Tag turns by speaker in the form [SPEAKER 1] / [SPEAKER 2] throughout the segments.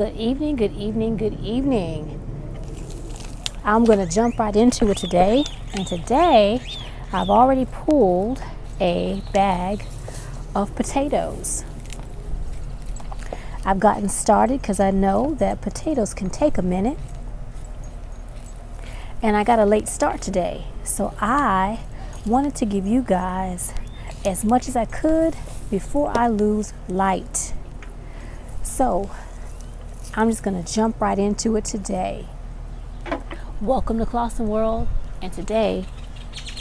[SPEAKER 1] Good evening, good evening, good evening. I'm going to jump right into it today. And today, I've already pulled a bag of potatoes. I've gotten started because I know that potatoes can take a minute. And I got a late start today. So I wanted to give you guys as much as I could before I lose light. So I'm just going to jump right into it today. Welcome to ClausenWorld, and today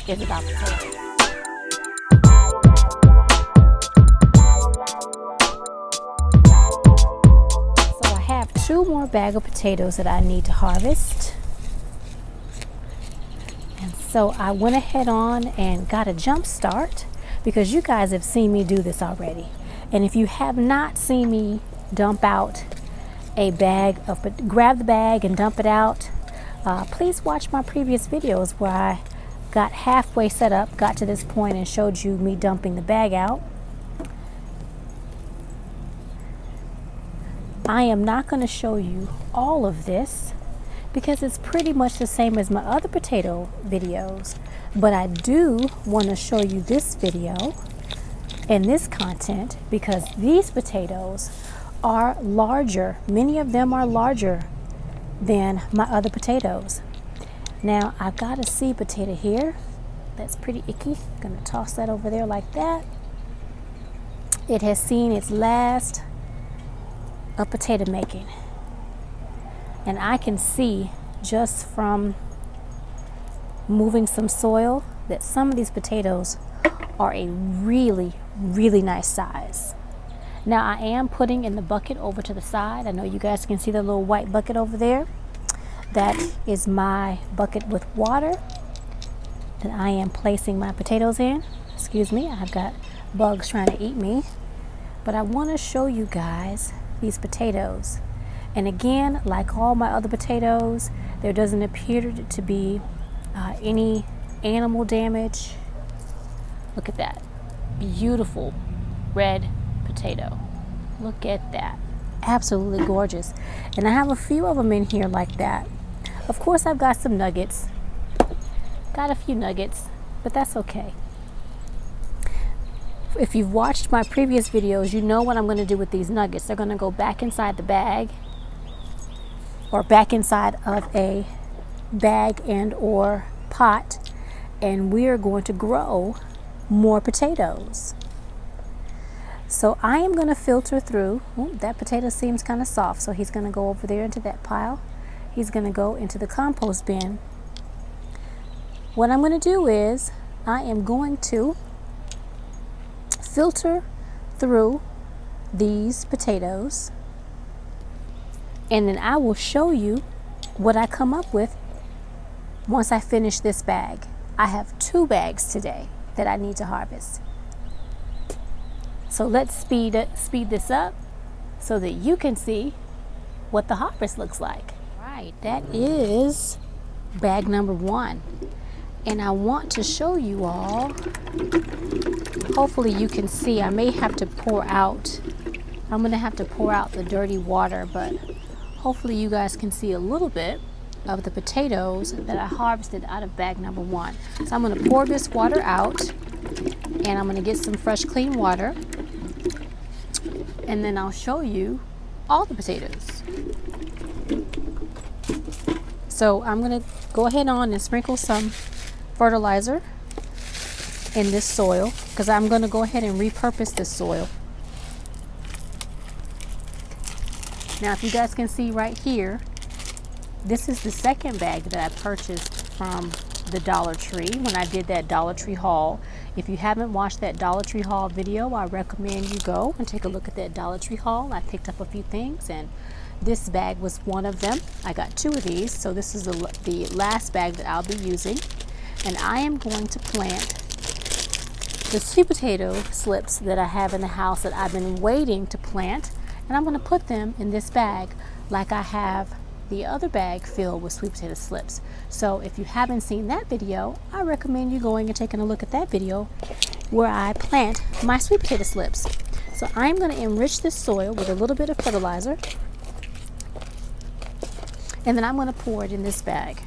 [SPEAKER 1] is about potatoes. So I have 2 more bags of potatoes that I need to harvest. And so I went ahead on and got a jump start because you guys have seen me do this already. And if you have not seen me dump out a bag of, grab the bag and dump it out, please watch my previous videos where I got halfway set up, got to this point and showed you me dumping the bag out. I am not going to show you all of this because it's pretty much the same as my other potato videos, but I do want to show you this video and this content because these potatoes are larger. Many of them are larger than my other potatoes. Now I've got a seed potato here that's pretty icky. I'm gonna toss that over there like that. It has seen its last of potato making, and I can see just from moving some soil that some of these potatoes are a really nice size. Now I am putting in the bucket over to the side. I know you guys can see the little white bucket over there. That is my bucket with water that I am placing my potatoes in. Excuse me, I've got bugs trying to eat me. But I want to show you guys these potatoes. And again, like all my other potatoes, there doesn't appear to be any animal damage. Look at that. Beautiful red potato. Look at that. Absolutely gorgeous. And I have a few of them in here like that. Of course, I've got some nuggets. Got a few nuggets, but that's okay. If you've watched my previous videos, you know what I'm going to do with these nuggets. They're going to go back inside the bag or back inside of a bag and or pot, and we are going to grow more potatoes. So I am going to filter through. Ooh, that potato seems kind of soft, so he's going to go over there into that pile. He's going to go into the compost bin. What I'm going to do is I am going to filter through these potatoes, and then I will show you what I come up with once I finish this bag. I have 2 bags today that I need to harvest. So let's speed this up so that you can see what the harvest looks like. Right, that is bag number 1. And I want to show you all, hopefully you can see, I'm going to have to pour out the dirty water, but hopefully you guys can see a little bit of the potatoes that I harvested out of bag number 1. So I'm going to pour this water out, and I'm going to get some fresh clean water, and then I'll show you all the potatoes. So I'm going to go ahead on and sprinkle some fertilizer in this soil because I'm going to go ahead and repurpose this soil. Now if you guys can see right here, this is the second bag that I purchased from the Dollar Tree when I did that Dollar Tree haul. If you haven't watched that Dollar Tree haul video, I recommend you go and take a look at that Dollar Tree haul. I picked up a few things and this bag was one of them. I got 2 of these, so this is the last bag that I'll be using. And I am going to plant the sweet potato slips that I have in the house that I've been waiting to plant, and I'm going to put them in this bag like I have the other bag filled with sweet potato slips. So if you haven't seen that video, I recommend you going and taking a look at that video where I plant my sweet potato slips. So I'm going to enrich this soil with a little bit of fertilizer. And then I'm going to pour it in this bag.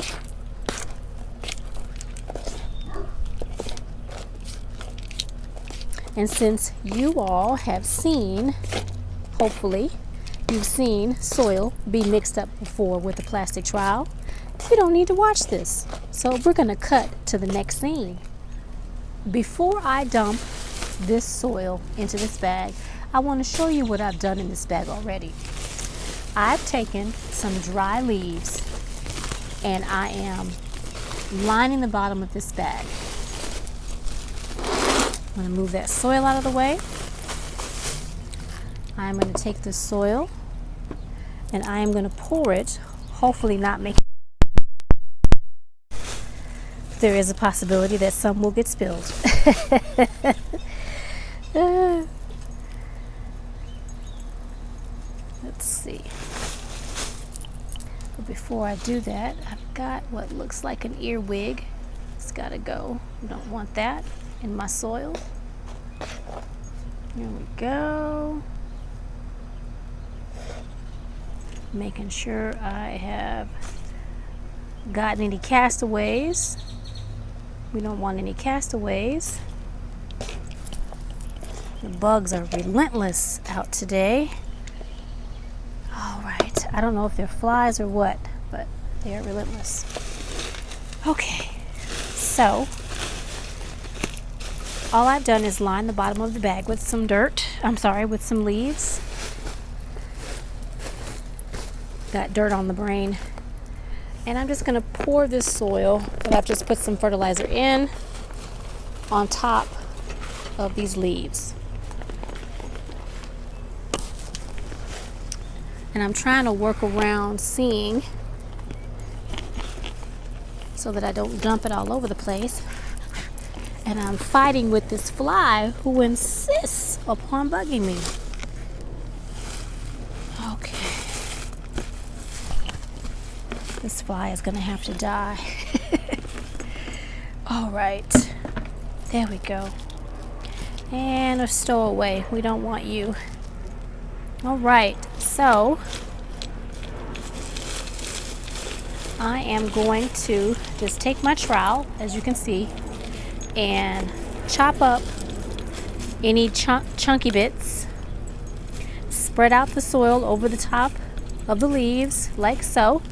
[SPEAKER 1] And since you all have seen, hopefully, you've seen soil be mixed up before with a plastic trowel, you don't need to watch this. So we're going to cut to the next scene. Before I dump this soil into this bag, I want to show you what I've done in this bag already. I've taken some dry leaves and I am lining the bottom of this bag. I'm going to move that soil out of the way. I'm going to take this soil and I am going to pour it, hopefully not make it. There is a possibility that some will get spilled. Let's see. But before I do that, I've got what looks like an earwig. It's got to go. We don't want that in my soil. Here we go. Making sure I have gotten any castaways. We don't want any castaways. The bugs are relentless out today. All right, I don't know if they're flies or what, but they are relentless. Okay, so all I've done is line the bottom of the bag with some dirt. With some leaves. Got dirt on the brain. And I'm just going to pour this soil that I've just put some fertilizer in on top of these leaves. And I'm trying to work around seeing so that I don't dump it all over the place. And I'm fighting with this fly who insists upon bugging me. Okay. This fly is going to have to die. All right. There we go. And a stowaway. We don't want you. All right. So I am going to just take my trowel, as you can see, and chop up any chunky bits. Spread out the soil over the top of the leaves like so.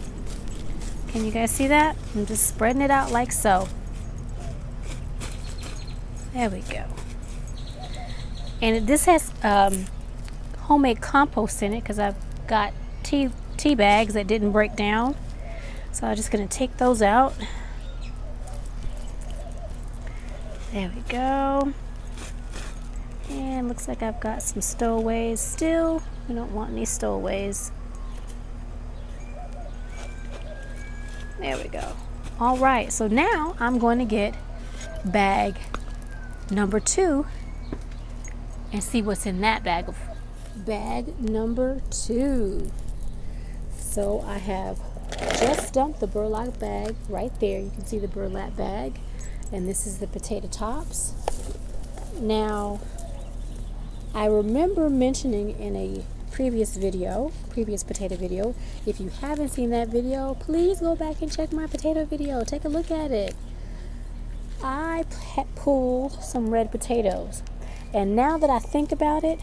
[SPEAKER 1] Can you guys see that? I'm just spreading it out like so. There we go. And this has homemade compost in it because I've got tea bags that didn't break down. So I'm just going to take those out. There we go. And looks like I've got some stowaways still. We don't want any stowaways. There we go. All right, so now I'm going to get bag number 2 and see what's in that bag. Bag number 2. So I have just dumped the burlap bag right there. You can see the burlap bag, and this is the potato tops. Now, I remember mentioning in a previous potato video, if you haven't seen that video, please go back and check my potato video. Take a look at it. I pulled some red potatoes, and now that I think about it,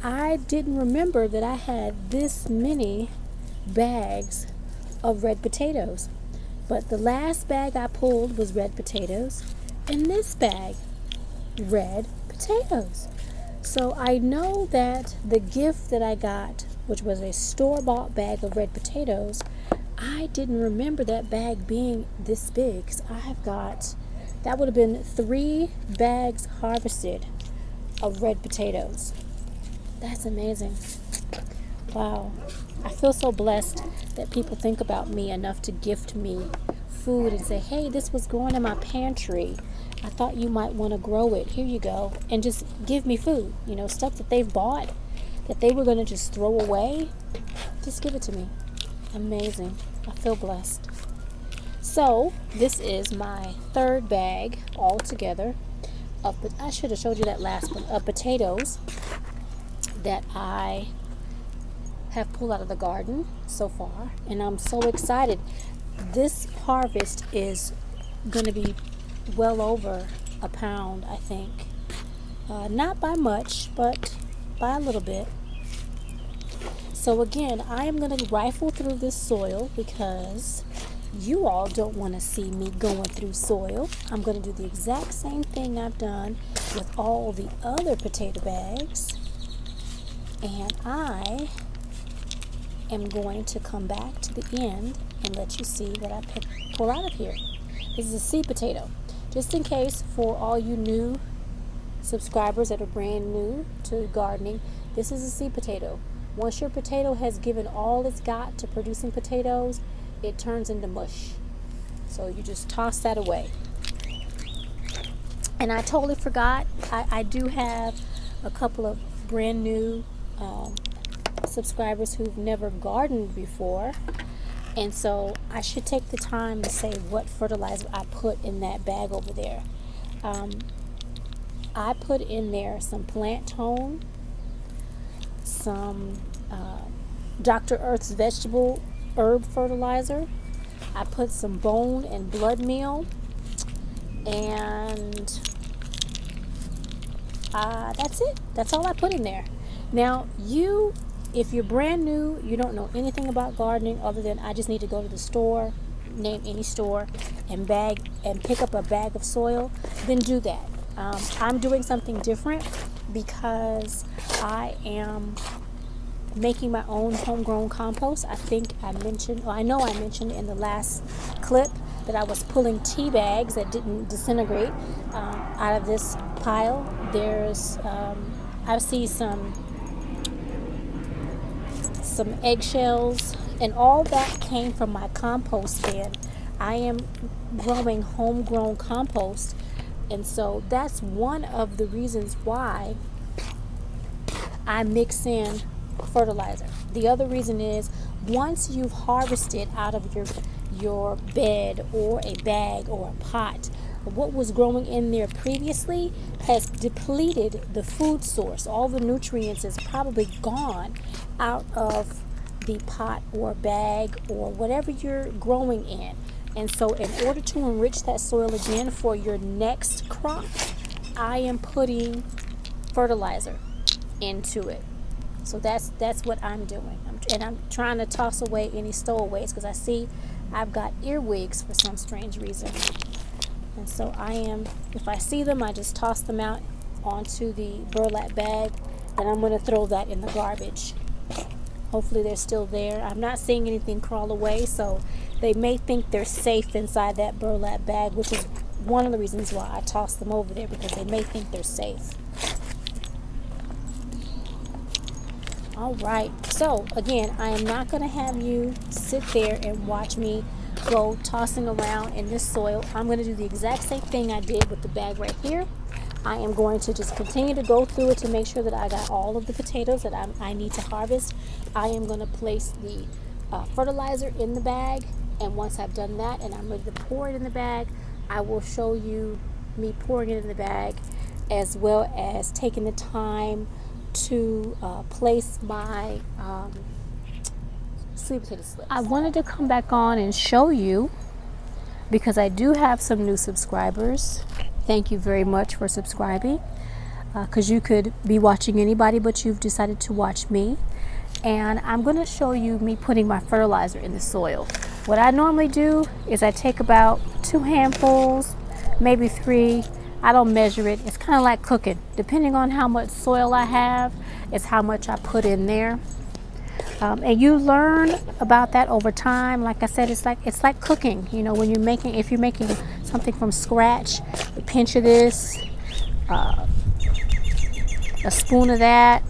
[SPEAKER 1] I didn't remember that I had this many bags of red potatoes. But the last bag I pulled was red potatoes, and this bag, red potatoes. So I know that the gift that I got, which was a store-bought bag of red potatoes, I didn't remember that bag being this big. So I have got, that would have been 3 bags harvested of red potatoes. That's amazing. Wow. I feel so blessed that people think about me enough to gift me food and say, hey, this was growing in my pantry. I thought you might want to grow it. Here you go. And just give me food. You know, stuff that they've bought that they were going to just throw away. Just give it to me. Amazing. I feel blessed. So, this is my 3rd bag altogether of, I should have showed you that last one, of potatoes that I have pulled out of the garden so far, and I'm so excited. This harvest is going to be well over a pound, I think. Not by much, but by a little bit. So again, I am going to rifle through this soil because you all don't want to see me going through soil. I'm going to do the exact same thing I've done with all the other potato bags. And I am going to come back to the end and let you see what I pull out of here. This is a seed potato. Just in case, for all you new subscribers that are brand new to gardening, this is a seed potato. Once your potato has given all it's got to producing potatoes, it turns into mush. So you just toss that away. And I totally forgot, I do have a couple of brand new subscribers who've never gardened before. And so I should take the time to say what fertilizer I put in that bag over there. I put in there some plant tone, some Dr. Earth's vegetable herb fertilizer. I put some bone and blood meal, and that's it. That's all I put in there. Now, if you're brand new, you don't know anything about gardening other than I just need to go to the store, name any store, and pick up a bag of soil, then do that. I'm doing something different because I am making my own homegrown compost. I know I mentioned in the last clip that I was pulling tea bags that didn't disintegrate out of this pile. I see some eggshells, and all that came from my compost bin. I am growing homegrown compost, and so that's one of the reasons why I mix in fertilizer. The other reason is once you've harvested out of your bed or a bag or a pot, what was growing in there previously has depleted the food source. All the nutrients is probably gone out of the pot or bag or whatever you're growing in. And so in order to enrich that soil again for your next crop, I am putting fertilizer into it. So that's what I'm doing. I'm trying to toss away any stowaways because I see I've got earwigs for some strange reason. And so if I see them, I just toss them out onto the burlap bag, and I'm going to throw that in the garbage. Hopefully they're still there. I'm not seeing anything crawl away, so they may think they're safe inside that burlap bag, which is one of the reasons why I toss them over there, because they may think they're safe. All right, so again, I am not going to have you sit there and watch me go tossing around in this soil. I'm going to do the exact same thing I did with the bag right here. I am going to just continue to go through it to make sure that I got all of the potatoes that I need to harvest. I am going to place the fertilizer in the bag, and once I've done that and I'm ready to pour it in the bag, I will show you me pouring it in the bag, as well as taking the time to place my sweet potato slips. I wanted to come back on and show you, because I do have some new subscribers. Thank you very much for subscribing, because you could be watching anybody, but you've decided to watch me. And I'm going to show you me putting my fertilizer in the soil. What I normally do is I take about 2 handfuls, maybe 3. I don't measure it. It's kind of like cooking. Depending on how much soil I have, is how much I put in there. And you learn about that over time. Like I said, it's like cooking. You know, when if you're making something from scratch, a pinch of this, a spoon of that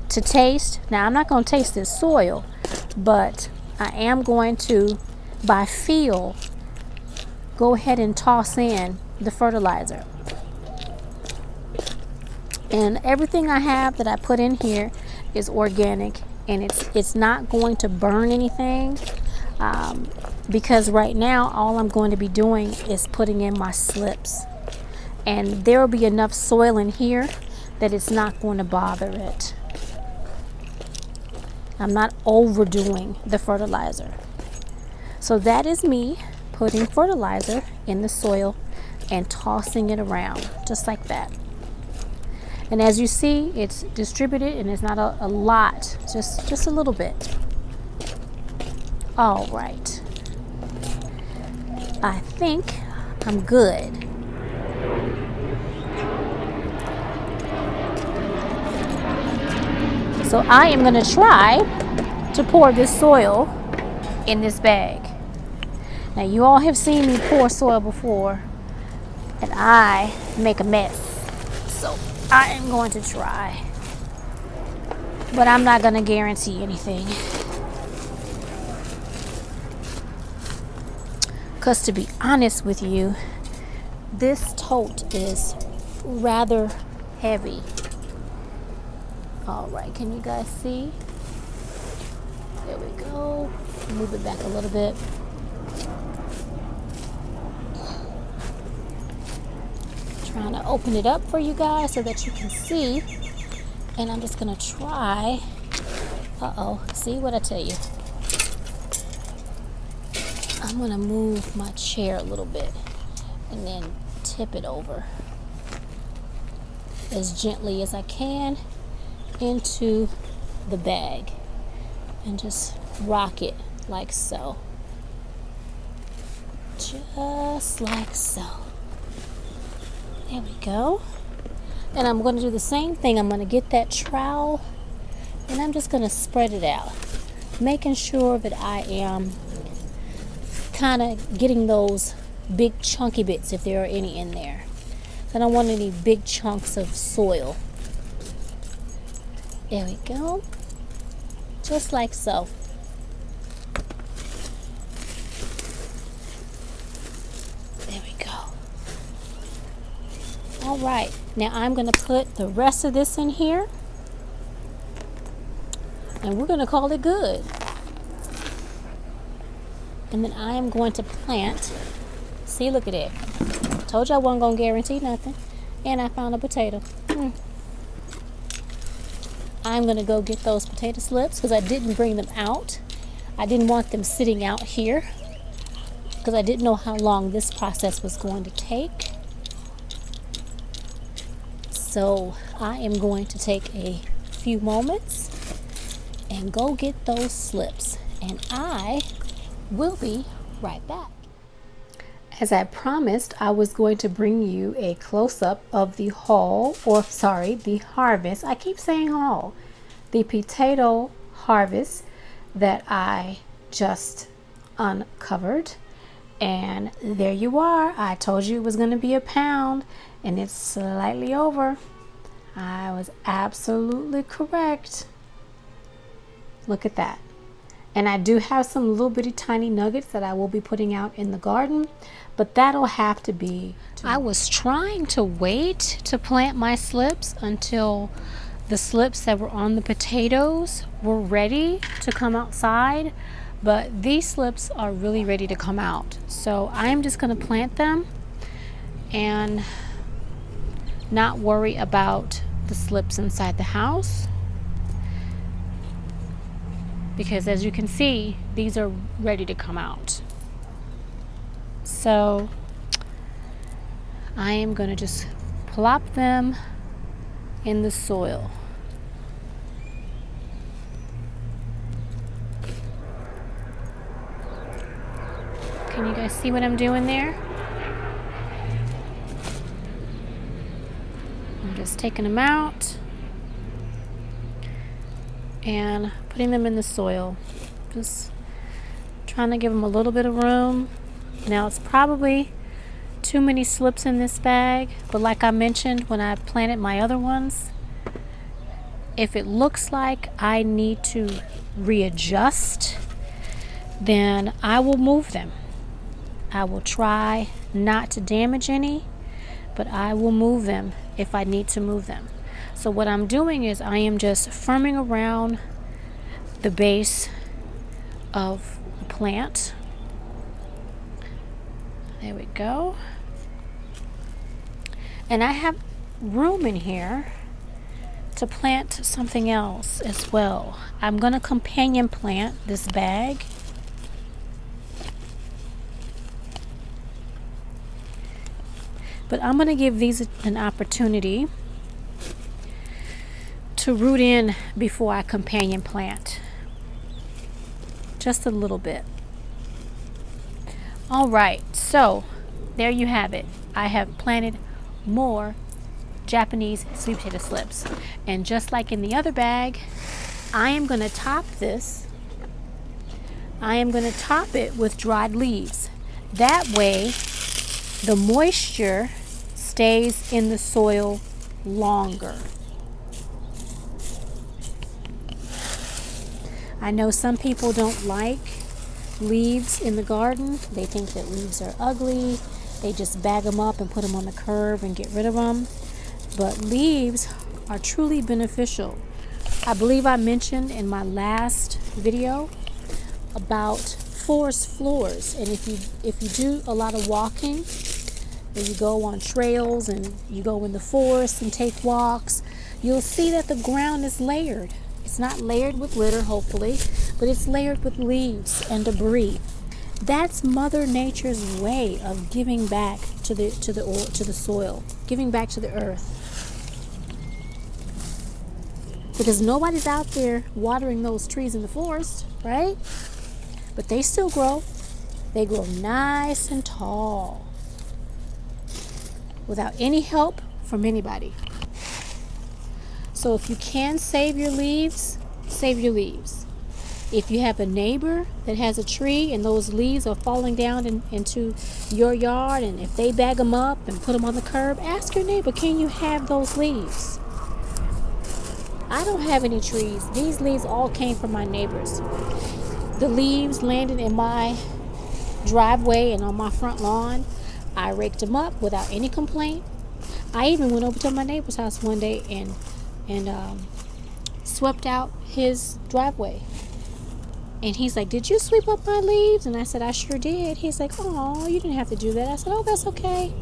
[SPEAKER 1] to taste. Now, I'm not going to taste this soil, but I am going to, by feel, go ahead and toss in the fertilizer. And everything I have that I put in here is organic, and it's not going to burn anything, because right now all I'm going to be doing is putting in my slips, and there will be enough soil in here that it's not going to bother it. I'm not overdoing the fertilizer. So that is me putting fertilizer in the soil and tossing it around just like that. And as you see, it's distributed and it's not a lot, just a little bit. All right. I think I'm good. So I am going to try to pour this soil in this bag. Now you all have seen me pour soil before and I make a mess. So I am going to try. But I'm not going to guarantee anything. Because to be honest with you, this tote is rather heavy. All right, can you guys see? There we go. Move it back a little bit. Trying to open it up for you guys so that you can see. And I'm just gonna try. Uh-oh, see what I tell you? I'm gonna move my chair a little bit and then tip it over as gently as I can into the bag and just rock it like so. Just like so. There we go. And I'm going to do the same thing. I'm going to get that trowel and I'm just going to spread it out, making sure that I am kind of getting those big chunky bits if there are any in there. I don't want any big chunks of soil. There we go. Just like so. There we go. All right. Now I'm going to put the rest of this in here. And we're going to call it good. And then I am going to plant. See, look at it. Told you I wasn't going to guarantee nothing. And I found a potato. I'm going to go get those potato slips because I didn't bring them out. I didn't want them sitting out here because I didn't know how long this process was going to take. So I am going to take a few moments and go get those slips. And I will be right back. As I promised, I was going to bring you a close-up of the haul, or sorry, the harvest. I keep saying haul. The potato harvest that I just uncovered. And there you are. I told you it was going to be a pound, and it's slightly over. I was absolutely correct. Look at that. And I do have some little bitty tiny nuggets that I will be putting out in the garden, but that'll have to be. I was trying to wait to plant my slips until the slips that were on the potatoes were ready to come outside, but these slips are really ready to come out. So I'm just going to plant them and not worry about the slips inside the house. Because as you can see, these are ready to come out. So I am going to just plop them in the soil. Can you guys see what I'm doing there? I'm just taking them out and putting them in the soil. Just trying to give them a little bit of room. Now it's probably too many slips in this bag, but like I mentioned when I planted my other ones, if it looks like I need to readjust, then I will move them. I will try not to damage any, but I will move them if I need to move them. So what I'm doing is I am just firming around the base of the plant. There we go. And I have room in here to plant something else as well. I'm going to companion plant this bag. But I'm going to give these an opportunity to root in before I companion plant. Just a little bit. All right, so there you have it. I have planted more Japanese sweet potato slips. And just like in the other bag, I am going to top this. I am going to top it with dried leaves. That way, the moisture stays in the soil longer. I know some people don't like leaves in the garden. They think that leaves are ugly. They just bag them up and put them on the curb and get rid of them. But leaves are truly beneficial. I believe I mentioned in my last video about forest floors. And if you do a lot of walking, and you go on trails and you go in the forest and take walks, you'll see that the ground is layered. It's not layered with litter, hopefully, but it's layered with leaves and debris. That's Mother Nature's way of giving back to the soil, giving back to the earth. Because nobody's out there watering those trees in the forest, right? But they still grow. They grow nice and tall without any help from anybody. So if you can save your leaves, save your leaves. If you have a neighbor that has a tree and those leaves are falling down into your yard, and if they bag them up and put them on the curb, ask your neighbor, can you have those leaves? I don't have any trees. These leaves all came from my neighbors. The leaves landed in my driveway and on my front lawn. I raked them up without any complaint. I even went over to my neighbor's house one day and swept out his driveway. And he's like, did you sweep up my leaves? And I said, I sure did. He's like, oh, you didn't have to do that. I said, oh, that's okay.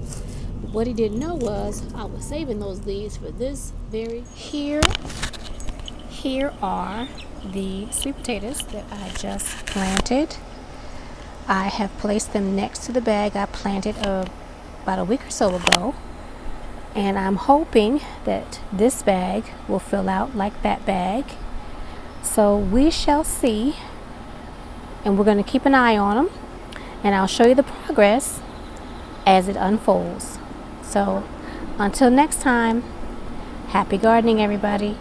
[SPEAKER 1] But what he didn't know was I was saving those leaves for this very here. Here are the sweet potatoes that I just planted. I have placed them next to the bag I planted about a week or so ago. And I'm hoping that this bag will fill out like that bag. So we shall see. And we're going to keep an eye on them. And I'll show you the progress as it unfolds. So until next time, happy gardening, everybody.